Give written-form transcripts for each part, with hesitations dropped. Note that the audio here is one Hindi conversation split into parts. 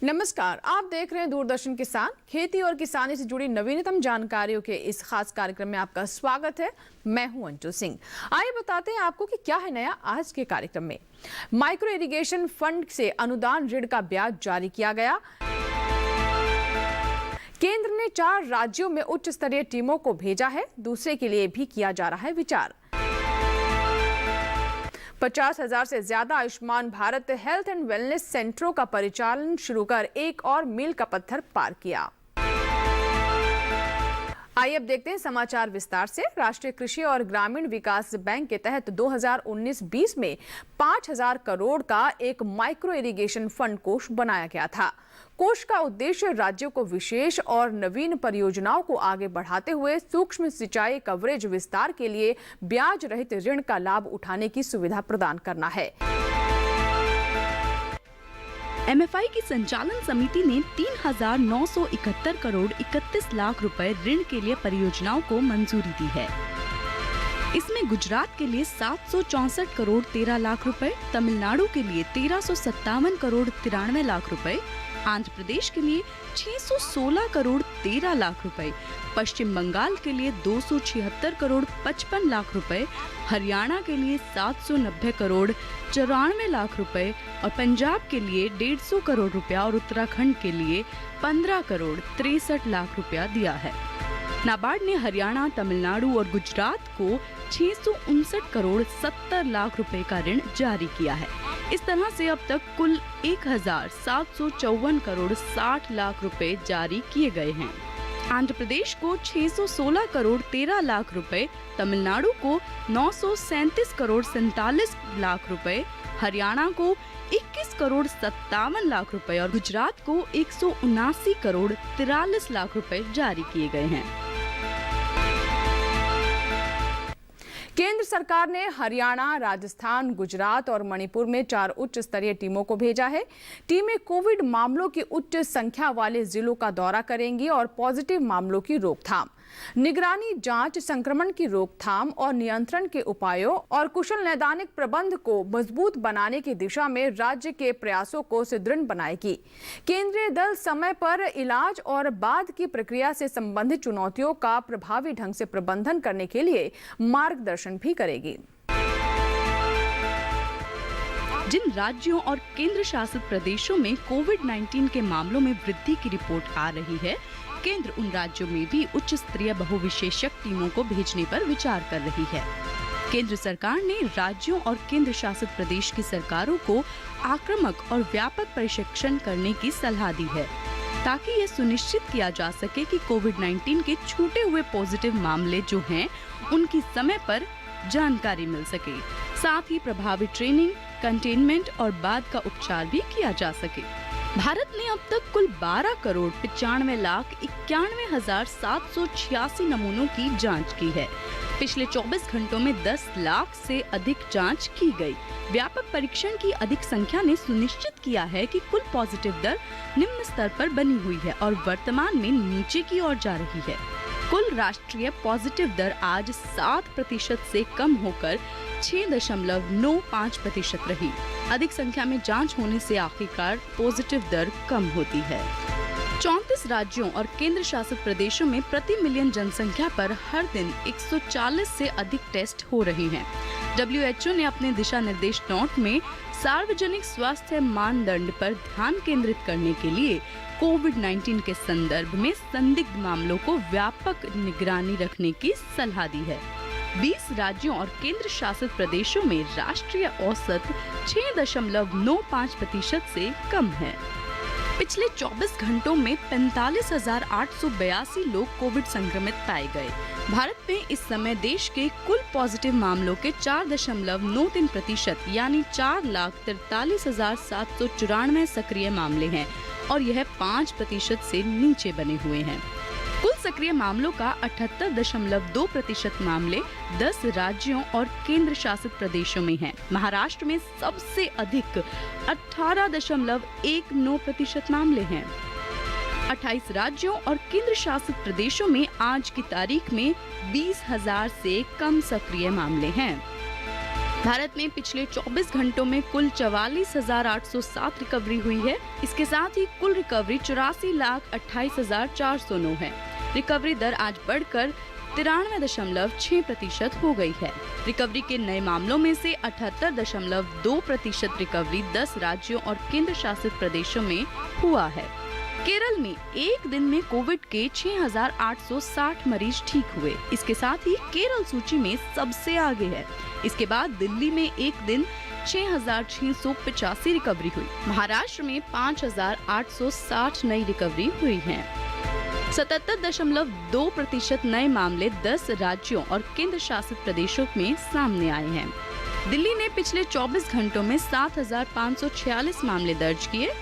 नमस्कार, आप देख रहे हैं दूरदर्शन किसान। खेती और किसानी से जुड़ी नवीनतम जानकारियों के इस खास कार्यक्रम में आपका स्वागत है। मैं हूं अंजू सिंह। आइए बताते हैं आपको कि क्या है नया आज के कार्यक्रम में। माइक्रो इरिगेशन फंड से अनुदान ऋण का ब्याज जारी किया गया। केंद्र ने 4 राज्यों में उच्च स्तरीय टीमों को भेजा है, दूसरे के लिए भी किया जा रहा है विचार। 50,000 से ज्यादा Ayushman Bharat health and wellness सेंटरों का परिचालन शुरू कर एक और मील का पत्थर पार किया। आइए अब देखते हैं समाचार विस्तार से। राष्ट्रीय कृषि और ग्रामीण विकास बैंक के तहत 2019-20 में 5,000 करोड़ का एक माइक्रो इरिगेशन फंड कोष बनाया गया था। कोष का उद्देश्य राज्यों को विशेष और नवीन परियोजनाओं को आगे बढ़ाते हुए सूक्ष्म सिंचाई कवरेज विस्तार के लिए ब्याज रहित ऋण का लाभ उठाने की सुविधा प्रदान करना है। एमएफआई की संचालन समिति ने 3,971 करोड़ 31 लाख रुपए ऋण के लिए परियोजनाओं को मंजूरी दी है। इसमें गुजरात के लिए 764 करोड़ 13 लाख रुपए, तमिलनाडु के लिए 1357 करोड़ 93 लाख रुपए, आंध्र प्रदेश के लिए 616 करोड़ 13 लाख रुपए, पश्चिम बंगाल के लिए 276 करोड़ 55 लाख रुपए, हरियाणा के लिए 790 करोड़ 94 लाख रुपए और पंजाब के लिए 150 करोड़ रुपया और उत्तराखंड के लिए 15 करोड़ 63 लाख रुपया दिया है। नाबार्ड ने हरियाणा, तमिलनाडु और गुजरात को 659 करोड़ 70 लाख रुपए का ऋण जारी किया है। इस तरह से अब तक कुल 1,754 करोड़ 60 लाख रुपए जारी किए गए हैं। आंध्र प्रदेश को 616 करोड़ 13 लाख रुपए, तमिलनाडु को 937 करोड़ 47 लाख रुपए, हरियाणा को 21 करोड़ 57 लाख रुपए और गुजरात को 179 करोड़ 43 लाख रुपए जारी किए गए हैं। केंद्र सरकार ने हरियाणा, राजस्थान, गुजरात और मणिपुर में 4 उच्च स्तरीय टीमों को भेजा है। टीमें कोविड मामलों की उच्च संख्या वाले जिलों का दौरा करेंगी और पॉजिटिव मामलों की रोकथाम, निगरानी, जांच, संक्रमण की रोकथाम और नियंत्रण के उपायों और कुशल नैदानिक प्रबंध को मजबूत बनाने की दिशा में राज्य के प्रयासों को सुदृढ़ बनाएगी। केंद्रीय दल समय पर इलाज और बाद की प्रक्रिया से संबंधित चुनौतियों का प्रभावी ढंग से प्रबंधन करने के लिए मार्गदर्शन भी करेगी। जिन राज्यों और केंद्र शासित प्रदेशों में कोविड-19 के मामलों में वृद्धि की रिपोर्ट आ रही है, केंद्र उन राज्यों में भी उच्च स्तरीय बहुविशेषज्ञ टीमों को भेजने पर विचार कर रही है। केंद्र सरकार ने राज्यों और केंद्र शासित प्रदेश की सरकारों को आक्रामक और व्यापक प्रशिक्षण करने की सलाह दी है, ताकि ये सुनिश्चित किया जा सके कि कोविड-19 के छूटे हुए पॉजिटिव मामले जो हैं, उनकी समय पर जानकारी मिल सके। साथ ही प्रभावी ट्रेनिंग, कंटेनमेंट और बाद का उपचार भी किया जा सके। भारत ने अब तक कुल 12 करोड़ 95 लाख 91,786 नमूनों की जांच की है। पिछले 24 घंटों में 10 लाख से अधिक जांच की गई। व्यापक परीक्षण की अधिक संख्या ने सुनिश्चित किया है कि कुल पॉजिटिव दर निम्न स्तर पर बनी हुई है और वर्तमान में नीचे की ओर जा रही है। कुल राष्ट्रीय पॉजिटिव दर आज 7% से कम होकर 6.95% रही। अधिक संख्या में जांच होने से आखिरकार पॉजिटिव दर कम होती है। 34 राज्यों और केंद्र शासित प्रदेशों में प्रति मिलियन जनसंख्या पर हर दिन 140 से अधिक टेस्ट हो रहे हैं। WHO ने अपने दिशा निर्देश नोट में सार्वजनिक स्वास्थ्य मानदंड पर ध्यान केंद्रित करने के लिए कोविड-19 के संदर्भ में संदिग्ध मामलों को व्यापक निगरानी रखने की सलाह दी है। 20 राज्यों और केंद्र शासित प्रदेशों में राष्ट्रीय औसत 6.95% से कम है। पिछले 24 घंटों में 45,882 लोग कोविड संक्रमित पाए गए। भारत में इस समय देश के कुल पॉजिटिव मामलों के 4.93% यानी 4,43,794 सक्रिय मामले हैं और यह 5% से नीचे बने हुए हैं। कुल सक्रिय मामलों का 78.2% मामले 10 राज्यों और केंद्र शासित प्रदेशों में हैं। महाराष्ट्र में सबसे अधिक 18.19% मामले हैं। 28 राज्यों और केंद्र शासित प्रदेशों में आज की तारीख में 20,000 से कम सक्रिय मामले हैं। भारत में पिछले 24 घंटों में कुल 44,807 रिकवरी हुई है। इसके साथ ही कुल रिकवरी 84,28,409 है। रिकवरी दर आज बढ़कर 93.6% हो गई है। रिकवरी के नए मामलों में से 78.2% रिकवरी 10 राज्यों और केंद्र शासित प्रदेशों में हुआ है। केरल में एक दिन में कोविड के 6,860 मरीज ठीक हुए। इसके साथ ही केरल सूची में सबसे आगे है। इसके बाद दिल्ली में एक दिन 6,685 रिकवरी हुई। महाराष्ट्र में 5,860 नई रिकवरी हुई है। 77.2% नए मामले 10 राज्यों और केंद्र शासित प्रदेशों में सामने आए हैं। दिल्ली ने पिछले 24 घंटों में 7,546 मामले दर्ज किए।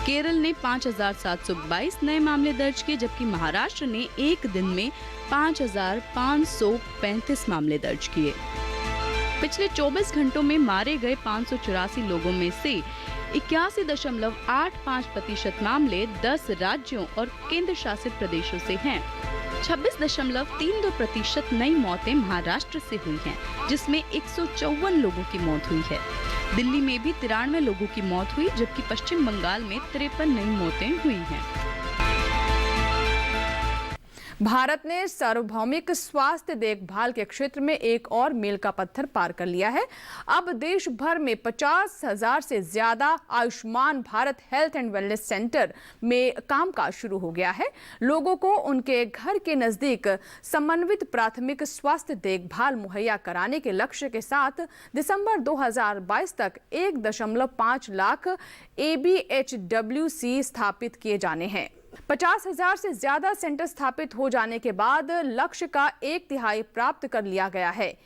केरल ने 5,722 नए मामले दर्ज किए, जबकि महाराष्ट्र ने एक दिन में 5,535 मामले दर्ज किए। पिछले 24 घंटों में मारे गए 584 लोगों में से 81.85% मामले 10 राज्यों और केंद्र शासित प्रदेशों से हैं। 26.32% नई मौतें महाराष्ट्र से हुई हैं, जिसमें 154 लोगों की मौत हुई है। दिल्ली में भी 93 लोगों की मौत हुई, जबकि पश्चिम बंगाल में 53 नई मौतें हुई हैं। भारत ने सार्वभौमिक स्वास्थ्य देखभाल के क्षेत्र में एक और मील का पत्थर पार कर लिया है। अब देश भर में 50,000 से ज्यादा Ayushman Bharat health and wellness centre में कामकाज शुरू हो गया है। लोगों को उनके घर के नजदीक समन्वित प्राथमिक स्वास्थ्य देखभाल मुहैया कराने के लक्ष्य के साथ दिसंबर 2022 तक 1.5 लाख ABHWC स्थापित किए जाने हैं। 50,000 से ज्यादा सेंटर स्थापित हो जाने के बाद लक्ष्य का 1/3 प्राप्त कर लिया गया है।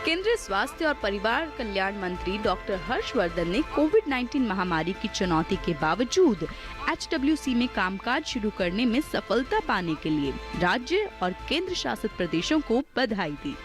केंद्रीय स्वास्थ्य और परिवार कल्याण मंत्री डॉक्टर हर्षवर्धन ने कोविड-19 महामारी की चुनौती के बावजूद HWC में कामकाज शुरू करने में सफलता पाने के लिए राज्य और केंद्र शासित प्रदेशों को बधाई दी।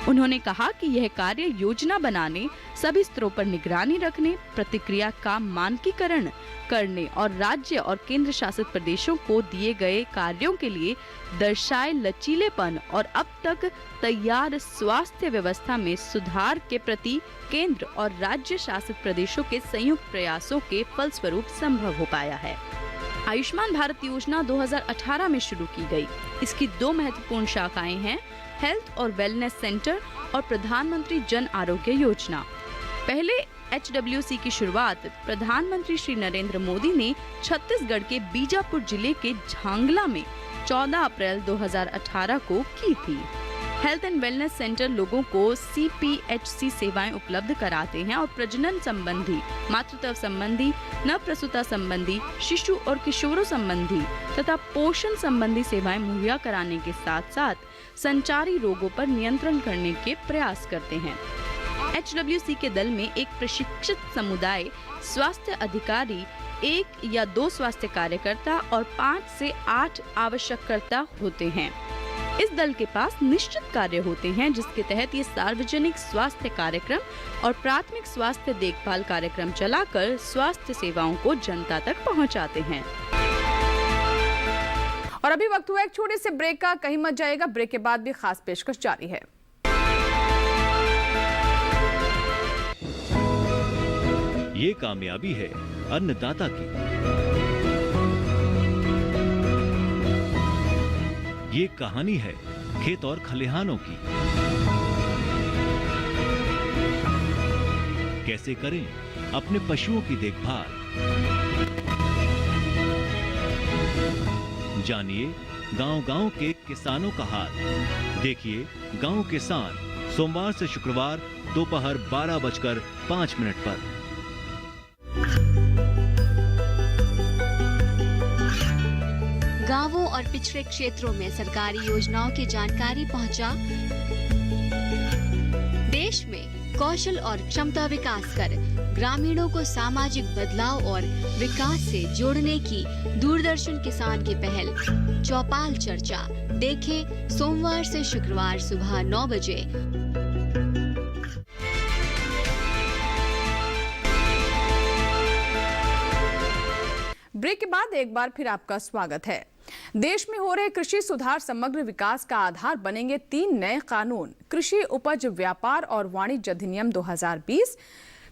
उन्होंने कहा कि यह कार्य योजना बनाने, सभी स्तरों पर निगरानी रखने, प्रतिक्रिया का मानकीकरण करने और राज्य और केंद्र शासित प्रदेशों को दिए गए कार्यों के लिए दर्शाए लचीलेपन और अब तक तैयार स्वास्थ्य व्यवस्था में सुधार के प्रति केंद्र और राज्य शासित प्रदेशों के संयुक्त प्रयासों के फलस्वरूप संभव हो पाया है। आयुष्मान भारत योजना 2018 में शुरू की गई। इसकी 2 महत्वपूर्ण शाखाएं हैं, हेल्थ और वेलनेस सेंटर और प्रधानमंत्री जन आरोग्य योजना। पहले HWC की शुरुआत प्रधानमंत्री श्री नरेंद्र मोदी ने छत्तीसगढ़ के बीजापुर जिले के झांगला में 14 अप्रैल 2018 को की थी। हेल्थ एंड वेलनेस सेंटर लोगों को CPHC सेवाएं उपलब्ध कराते हैं और प्रजनन संबंधी, मातृत्व संबंधी, नवप्रसूता संबंधी, शिशु और किशोरों संबंधी तथा पोषण संबंधी सेवाएं मुहैया कराने के साथ साथ संचारी रोगों पर नियंत्रण करने के प्रयास करते हैं। HWC के दल में एक प्रशिक्षित समुदाय स्वास्थ्य अधिकारी, 1 या 2 स्वास्थ्य कार्यकर्ता और 5 से 8 आवश्यककर्ता होते हैं। इस दल के पास निश्चित कार्य होते हैं, जिसके तहत ये सार्वजनिक स्वास्थ्य कार्यक्रम और प्राथमिक स्वास्थ्य देखभाल कार्यक्रम चलाकर स्वास्थ्य सेवाओं को जनता तक पहुंचाते हैं। और अभी वक्त हुआ एक छोटे से ब्रेक का, कहीं मत जाएगा। ब्रेक के बाद भी खास पेशकश जारी है। ये कामयाबी है अन्नदाता की, ये कहानी है खेत और खलिहानों की। कैसे करें अपने पशुओं की देखभाल, जानिए गांव-गांव के किसानों का हाल। देखिए गांव किसान सोमवार से शुक्रवार दोपहर 12:05 पर। गांवों और पिछड़े क्षेत्रों में सरकारी योजनाओं की जानकारी पहुंचा। देश में कौशल और क्षमता विकास कर ग्रामीणों को सामाजिक बदलाव और विकास से जोड़ने की दूरदर्शन किसान की पहल चौपाल चर्चा देखें सोमवार से शुक्रवार सुबह 9 बजे। ब्रेक के बाद एक बार फिर आपका स्वागत है। देश में हो रहे कृषि सुधार समग्र विकास का आधार बनेंगे 3 नए कानून। कृषि उपज व्यापार और वाणिज्य अधिनियम 2020,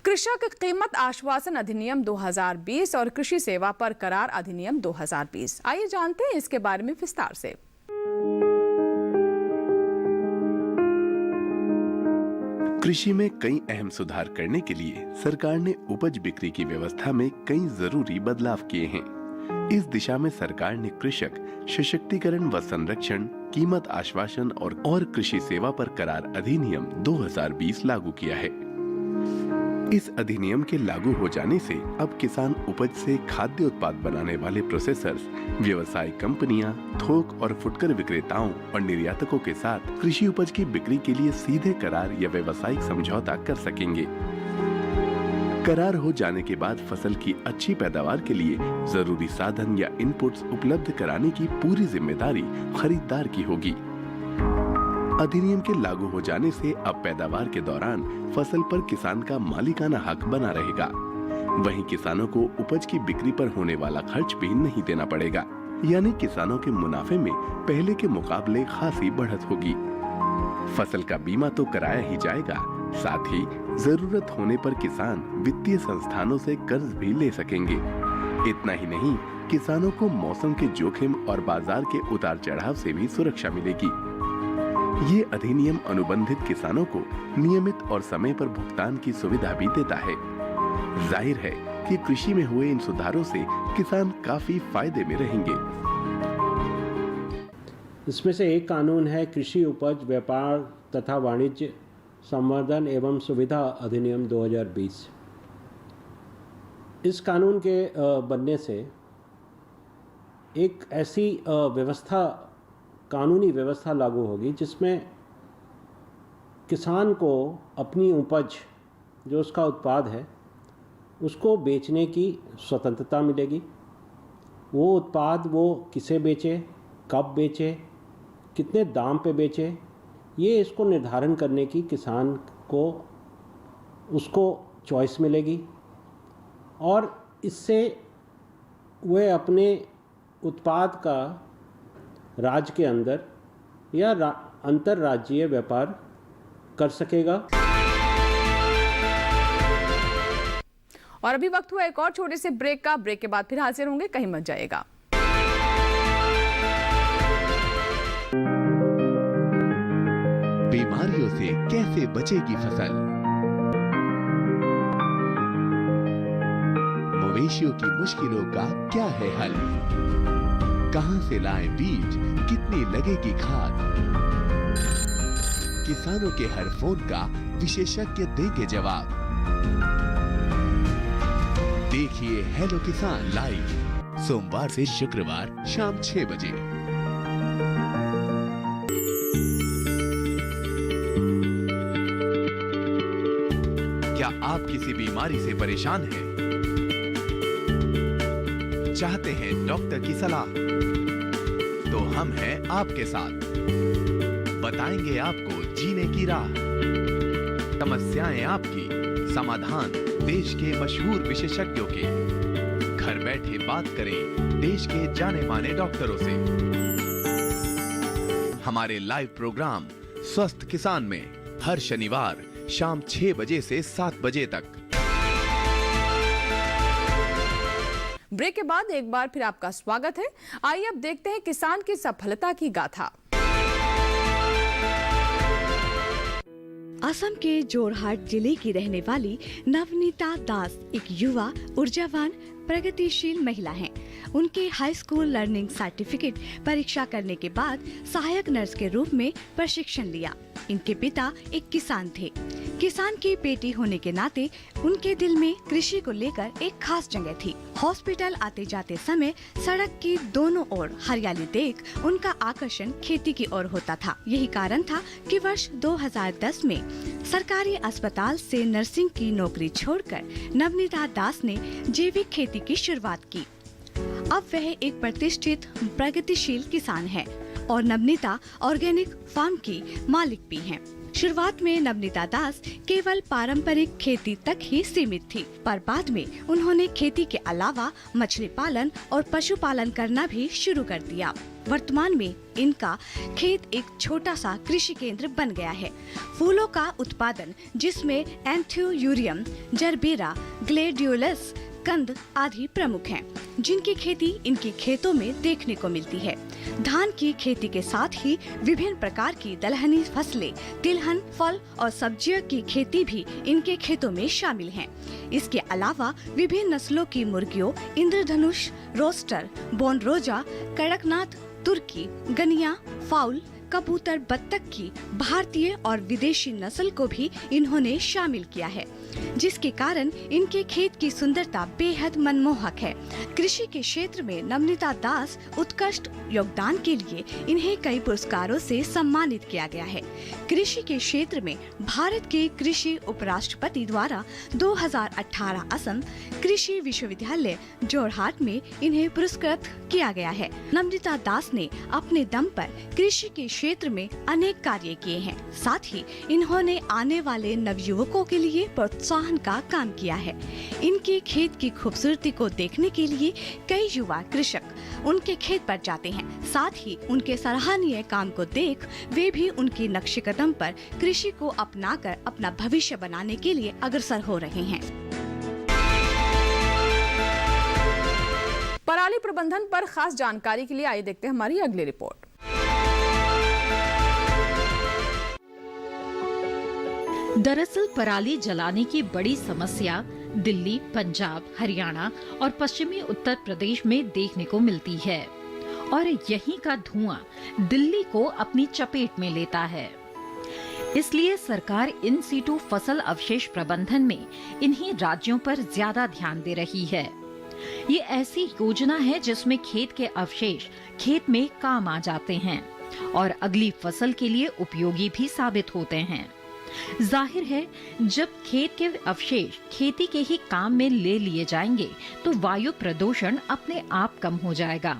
कृषक कीमत आश्वासन अधिनियम 2020 और कृषि सेवा पर करार अधिनियम 2020। आइए जानते हैं इसके बारे में विस्तार से। कृषि में कई अहम सुधार करने के लिए सरकार ने उपज बिक्री की व्यवस्था में कई जरूरी बदलाव किए हैं। इस दिशा में सरकार ने कृषक सशक्तिकरण व संरक्षण, कीमत आश्वासन और कृषि सेवा पर करार अधिनियम 2020 लागू किया है। इस अधिनियम के लागू हो जाने से अब किसान उपज से खाद्य उत्पाद बनाने वाले प्रोसेसर्स, व्यवसायिक कंपनियां, थोक और फुटकर विक्रेताओं और निर्यातकों के साथ कृषि उपज की बिक्री के लिए सीधे करार या व्यावसायिक समझौता कर सकेंगे। करार हो जाने के बाद फसल की अच्छी पैदावार के लिए जरूरी साधन या इनपुट्स उपलब्ध कराने की पूरी जिम्मेदारी खरीदार की होगी। अधिनियम के लागू हो जाने से अब पैदावार के दौरान फसल पर किसान का मालिकाना हक बना रहेगा। वहीं किसानों को उपज की बिक्री पर होने वाला खर्च भी नहीं देना पड़ेगा, यानी किसानों के मुनाफे में पहले के मुकाबले खासी बढ़त होगी। फसल का बीमा तो कराया ही जाएगा, साथ ही जरूरत होने पर किसान वित्तीय संस्थानों से कर्ज भी ले सकेंगे। इतना ही नहीं, किसानों को मौसम के जोखिम और बाजार के उतार चढ़ाव से भी सुरक्षा मिलेगी। ये अधिनियम अनुबंधित किसानों को नियमित और समय पर भुगतान की सुविधा भी देता है। जाहिर है कि कृषि में हुए इन सुधारों से किसान काफी फायदे में रहेंगे। इसमें से एक कानून है कृषि उपज व्यापार तथा वाणिज्य संवर्धन एवं सुविधा अधिनियम 2020। इस कानून के बनने से एक ऐसी कानूनी व्यवस्था लागू होगी जिसमें किसान को अपनी उपज, जो उसका उत्पाद है, उसको बेचने की स्वतंत्रता मिलेगी। वो उत्पाद वो किसे बेचे, कब बेचे, कितने दाम पे बेचे, ये इसको निर्धारण करने की किसान को उसको चॉइस मिलेगी और इससे वह अपने उत्पाद का राज्य के अंदर या अंतर्राज्यीय व्यापार कर सकेगा। और अभी वक्त हुआ एक और छोटे से ब्रेक का। ब्रेक के बाद फिर हाजिर होंगे, कहीं मत जाइएगा। बीमारियों से कैसे बचेगी फसल? मवेशियों की मुश्किलों का क्या है हल? कहां से लाएं बीज, कितनी लगेगी खाद? किसानों के हर फोन का विशेषज्ञ देंगे जवाब। देखिए हेलो किसान लाइव सोमवार से शुक्रवार शाम 6 बजे। क्या आप किसी बीमारी से परेशान हैं? चाहते हैं डॉक्टर की सलाह? तो हम हैं आपके साथ, बताएंगे आपको जीने की राह। समस्याएं आपकी, समाधान देश के मशहूर विशेषज्ञों के। घर बैठे बात करें देश के जाने माने डॉक्टरों से। हमारे लाइव प्रोग्राम स्वस्थ किसान में हर शनिवार शाम 6 बजे से 7 बजे तक। ब्रेक के बाद एक बार फिर आपका स्वागत है। आइए अब देखते हैं किसान की सफलता की गाथा। असम के जोरहाट जिले की रहने वाली नवनीता दास एक युवा, ऊर्जावान, प्रगतिशील महिला हैं। उनके हाई स्कूल लर्निंग सर्टिफिकेट परीक्षा करने के बाद सहायक नर्स के रूप में प्रशिक्षण लिया। इनके पिता एक किसान थे। किसान की बेटी होने के नाते उनके दिल में कृषि को लेकर एक खास जगह थी। हॉस्पिटल आते जाते समय सड़क की दोनों ओर हरियाली देख उनका आकर्षण खेती की ओर होता था। यही कारण था कि वर्ष 2010 में सरकारी अस्पताल से नर्सिंग की नौकरी छोड़कर नवनीता दास ने जैविक खेती की शुरुआत की। अब वह एक प्रतिष्ठित प्रगतिशील किसान है और नवनीता ऑर्गेनिक फार्म की मालिक भी हैं। शुरुआत में नवनीता दास केवल पारंपरिक खेती तक ही सीमित थी, पर बाद में उन्होंने खेती के अलावा मछली पालन और पशुपालन करना भी शुरू कर दिया। वर्तमान में इनका खेत एक छोटा सा कृषि केंद्र बन गया है। फूलों का उत्पादन, जिसमें एंथ्यूरियम, जरबेरा, ग्लेडियोलस, कंद आदि प्रमुख हैं, जिनकी खेती इनके खेतों में देखने को मिलती है। धान की खेती के साथ ही विभिन्न प्रकार की दलहनी फसलें, तिलहन, फल और सब्जियों की खेती भी इनके खेतों में शामिल हैं। इसके अलावा विभिन्न नस्लों की मुर्गियों, इंद्रधनुष, रोस्टर, बोनरोजा, कड़कनाथ, तुर्की, गनिया, फाउल, कबूतर, बत्तख की भारतीय और विदेशी नस्ल को भी इन्होंने शामिल किया है, जिसके कारण इनके खेत की सुंदरता बेहद मनमोहक है। कृषि के क्षेत्र में नवनीता दास उत्कृष्ट योगदान के लिए इन्हें कई पुरस्कारों से सम्मानित किया गया है। कृषि के क्षेत्र में भारत के कृषि उपराष्ट्रपति द्वारा 2018 असम कृषि विश्वविद्यालय जोरहाट में इन्हें पुरस्कृत किया गया है। नवनीता दास ने अपने दम पर कृषि के क्षेत्र में अनेक कार्य किए हैं। साथ ही इन्होंने आने वाले नवयुवकों के लिए प्रोत्साहन का काम किया है। इनके खेत की खूबसूरती को देखने के लिए कई युवा कृषक उनके खेत पर जाते हैं। साथ ही उनके सराहनीय काम को देख वे भी उनके नक्शे कदम पर कृषि को अपनाकर अपना भविष्य बनाने के लिए अग्रसर हो रहे हैं। पराली प्रबंधन पर खास जानकारी के लिए आइए देखते हैं हमारी अगली रिपोर्ट। दरअसल पराली जलाने की बड़ी समस्या दिल्ली, पंजाब, हरियाणा और पश्चिमी उत्तर प्रदेश में देखने को मिलती है और यहीं का धुआं दिल्ली को अपनी चपेट में लेता है। इसलिए सरकार इन सीटू फसल अवशेष प्रबंधन में इन्हीं राज्यों पर ज्यादा ध्यान दे रही है। ये ऐसी योजना है जिसमें खेत के अवशेष खेत में काम आ जाते हैं और अगली फसल के लिए उपयोगी भी साबित होते हैं। जाहिर है, जब खेत के अवशेष खेती के ही काम में ले लिए जाएंगे तो वायु प्रदूषण अपने आप कम हो जाएगा।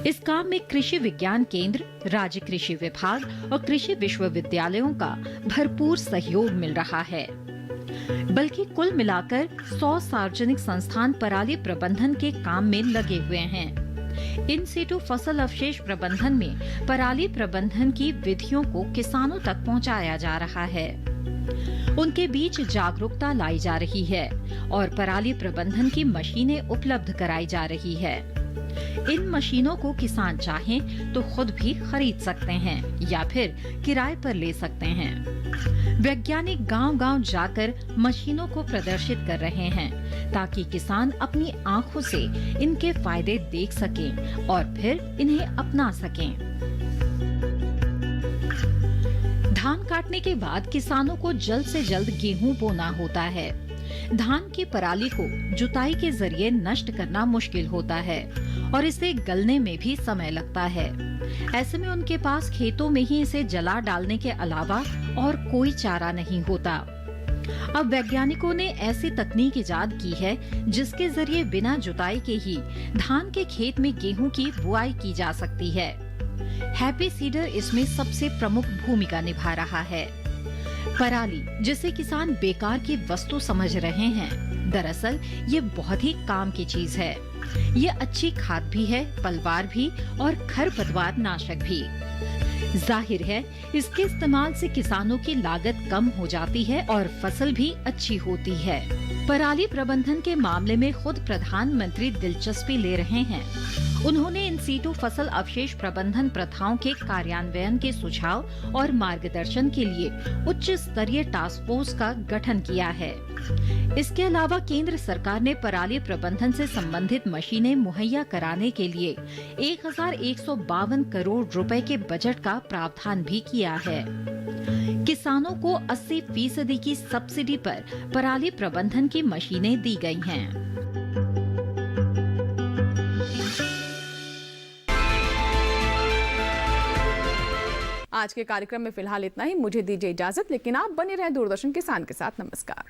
इस काम में कृषि विज्ञान केंद्र, राज्य कृषि विभाग और कृषि विश्वविद्यालयों का भरपूर सहयोग मिल रहा है। बल्कि कुल मिलाकर 100 सार्वजनिक संस्थान पराली प्रबंधन के काम में लगे हुए हैं। इन सीटू फसल अवशेष प्रबंधन में पराली प्रबंधन की विधियों को किसानों तक पहुंचाया जा रहा है। उनके बीच जागरूकता लाई जा रही है और पराली प्रबंधन की मशीनें उपलब्ध कराई जा रही है। इन मशीनों को किसान चाहें तो खुद भी खरीद सकते हैं या फिर किराए पर ले सकते हैं। वैज्ञानिक गांव-गांव जाकर मशीनों को प्रदर्शित कर रहे हैं ताकि किसान अपनी आंखों से इनके फायदे देख सकें और फिर इन्हें अपना सकें। धान काटने के बाद किसानों को जल्द से जल्द गेहूं बोना होता है। धान की पराली को जुताई के जरिए नष्ट करना मुश्किल होता है और इसे गलने में भी समय लगता है। ऐसे में उनके पास खेतों में ही इसे जला डालने के अलावा और कोई चारा नहीं होता। अब वैज्ञानिकों ने ऐसी तकनीक इजाद की है जिसके जरिए बिना जुताई के ही धान के खेत में गेहूं की बुआई की जा सकती है। हैप्पी सीडर इसमें सबसे प्रमुख भूमिका निभा रहा है। पराली, जिसे किसान बेकार की वस्तु समझ रहे हैं, दरअसल ये बहुत ही काम की चीज है। ये अच्छी खाद भी है, पलवार भी और खरपतवार नाशक भी। जाहिर है, इसके इस्तेमाल से किसानों की लागत कम हो जाती है और फसल भी अच्छी होती है। पराली प्रबंधन के मामले में खुद प्रधानमंत्री दिलचस्पी ले रहे हैं। उन्होंने इन सीटू फसल अवशेष प्रबंधन प्रथाओं के कार्यान्वयन के सुझाव और मार्गदर्शन के लिए उच्च स्तरीय टास्क फोर्स का गठन किया है। इसके अलावा केंद्र सरकार ने पराली प्रबंधन से संबंधित मशीनें मुहैया कराने के लिए 1152 करोड़ रुपए के बजट का प्रावधान भी किया है। किसानों को 80% की सब्सिडी पर पराली प्रबंधन की मशीनें दी गई हैं। आज के कार्यक्रम में फिलहाल इतना ही। मुझे दीजिए इजाजत, लेकिन आप बने रहें दूरदर्शन किसान के साथ। नमस्कार।